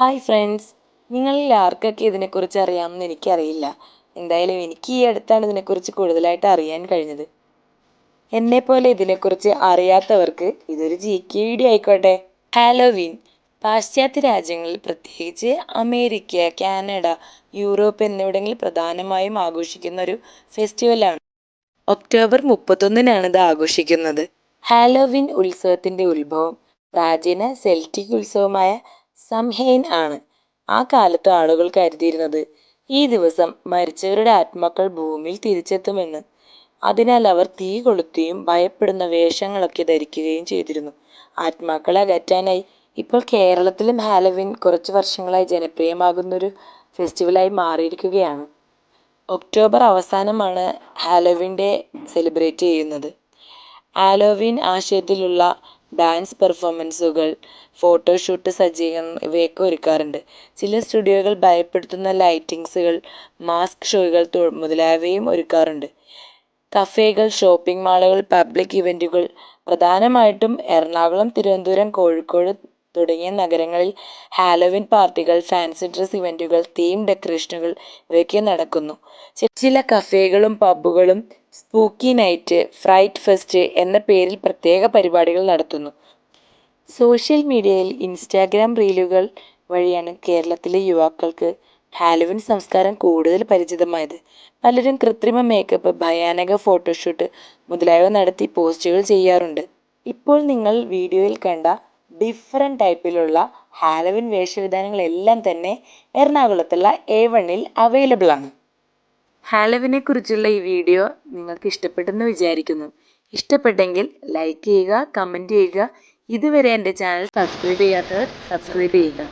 Hi friends, നിങ്ങളിൽ ആർക്കൊക്കെ ഇതിനെക്കുറിച്ച് അറിയാമെന്ന് എനിക്കറിയില്ല. എന്തായാലും എനിക്ക് ഈ അടുത്താണ് ഇതിനെക്കുറിച്ച് കൂടുതലായിട്ട് അറിയാൻ കഴിഞ്ഞത്. എന്നെപ്പോലെ ഇതിനെക്കുറിച്ച് അറിയാത്തവർക്ക് ഇതൊരു GK വീഡിയോ ആയിക്കോട്ടെ. ഹാലോവീൻ പാശ്ചാത്യ രാജ്യങ്ങളിൽ, പ്രത്യേകിച്ച് അമേരിക്ക, കാനഡ, യൂറോപ്പ് എന്നിവിടങ്ങളിൽ പ്രധാനമായും ആഘോഷിക്കുന്ന ഒരു ഫെസ്റ്റിവലാണ്. ഒക്ടോബർ 31-നാണ് ഇത് ആഘോഷിക്കുന്നത്. ഹാലോവീൻ ഉത്സവത്തിൻ്റെ ഉത്ഭവം പ്രാചീന സെൽറ്റിക് ഉത്സവമായ സംഹെയ്ൻ ആണ്. ആ കാലത്ത് ആളുകൾ കരുതിയിരുന്നത് ഈ ദിവസം മരിച്ചവരുടെ ആത്മാക്കൾ ഭൂമിയിൽ തിരിച്ചെത്തുമെന്ന്. അതിനാൽ അവർ തീ കൊളുത്തുകയും ഭയപ്പെടുന്ന വേഷങ്ങളൊക്കെ ധരിക്കുകയും ചെയ്തിരുന്നു. ആത്മാക്കളെ അകറ്റാനായി ഇപ്പോൾ കേരളത്തിലും ഹാലോവീൻ കുറച്ച് വർഷങ്ങളായി ജനപ്രിയമാകുന്നൊരു ഫെസ്റ്റിവലായി മാറിയിരിക്കുകയാണ്. ഒക്ടോബർ അവസാനമാണ് ഹാലോവീൻ ഡേ സെലിബ്രേറ്റ് ചെയ്യുന്നത്. ഹാലോവീൻ ആശയത്തിലുള്ള ഡാൻസ് പെർഫോമൻസുകൾ, ഫോട്ടോഷൂട്ട് സജ്ജീകരണം ഇവയൊക്കെ ഒരുക്കാറുണ്ട്. ചില സ്റ്റുഡിയോകൾ ഭയപ്പെടുത്തുന്ന ലൈറ്റിങ്സുകൾ, മാസ്ക് ഷോകൾ മുതലായവയും ഒരുക്കാറുണ്ട്. കഫേകൾ, ഷോപ്പിംഗ് മാളുകൾ, പബ്ലിക് ഇവന്റുകൾ, പ്രധാനമായിട്ടും എറണാകുളം, തിരുവനന്തപുരം, കോഴിക്കോട് തുടങ്ങിയ നഗരങ്ങളിൽ ഹാലോവീൻ പാർട്ടികൾ, ഫാൻസി ഡ്രസ് ഇവന്റുകൾ, തീം ഡെക്കറേഷനുകൾ ഇവയൊക്കെ നടക്കുന്നു. ചില കഫേകളും പബ്ബുകളും സ്പൂക്കി നൈറ്റ്, ഫ്രൈറ്റ് ഫെസ്റ്റ് എന്ന പേരിൽ പ്രത്യേക പരിപാടികൾ നടത്തുന്നു. സോഷ്യൽ മീഡിയയിൽ ഇൻസ്റ്റാഗ്രാം റീലുകൾ വഴിയാണ് കേരളത്തിലെ യുവാക്കൾക്ക് ഹാലോവീൻ സംസ്കാരം കൂടുതൽ പരിചിതമായത്. പലരും കൃത്രിമ മേക്കപ്പ്, ഭയാനക ഫോട്ടോഷൂട്ട് മുതലായവ നടത്തി പോസ്റ്റുകൾ ചെയ്യാറുണ്ട്. ഇപ്പോൾ നിങ്ങൾ വീഡിയോയിൽ കണ്ട ഡിഫറെൻ്റ് ടൈപ്പിലുള്ള ഹാലോവീൻ വേഷവിധാനങ്ങളെല്ലാം തന്നെ എറണാകുളത്തുള്ള A1-ൽ അവൈലബിൾ ആണ്. ഹാലോവീനെ കുറിച്ചുള്ള ഈ വീഡിയോ നിങ്ങൾക്ക് ഇഷ്ടപ്പെട്ടെന്ന് വിചാരിക്കുന്നു. ഇഷ്ടപ്പെട്ടെങ്കിൽ ലൈക്ക് ചെയ്യുക, കമൻറ്റ് ചെയ്യുക. ഇതുവരെ എൻ്റെ ചാനൽ സബ്സ്ക്രൈബ് ചെയ്യാത്തവർ സബ്സ്ക്രൈബ് ചെയ്യുക.